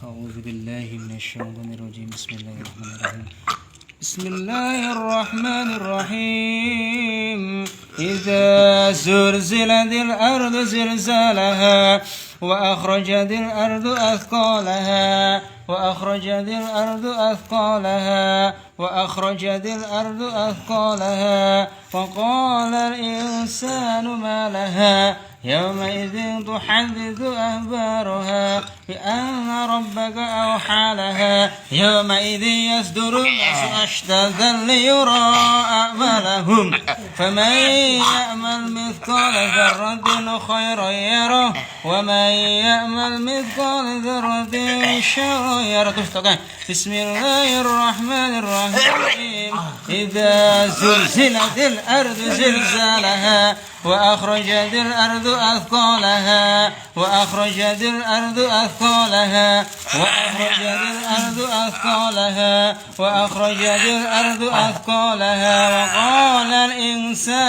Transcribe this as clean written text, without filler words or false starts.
أعوذ بالله من الشيطان الرجيم. بسم الله الرحمن الرحيم. بسم الله الرحمن الرحيم. إذا زلزلت الأرض زلزالها وأخرجت الأرض أثقالها وأخرجت الأرض أثقالها وأخرجت الأرض أثقالها وقال الإنسان ما لها يومئذ تحدث أخبارها بأن ربك أوحى لها يومئذ يصدر الناس أشتاتا ليرى أعمالهم فمن يعمل مثقال ذرة خيرا يره ومن يعمل مثقال ذرة شرا يره. بسم الله الرحمن الرحيم. إذا زلزلت الأرض زلزالها وأخرجت الأرض أثقالها وأخرجت الأرض أثقالها وأخرجت الأرض أثقالها وأخرجت الأرض أثقالها وقال الإنسان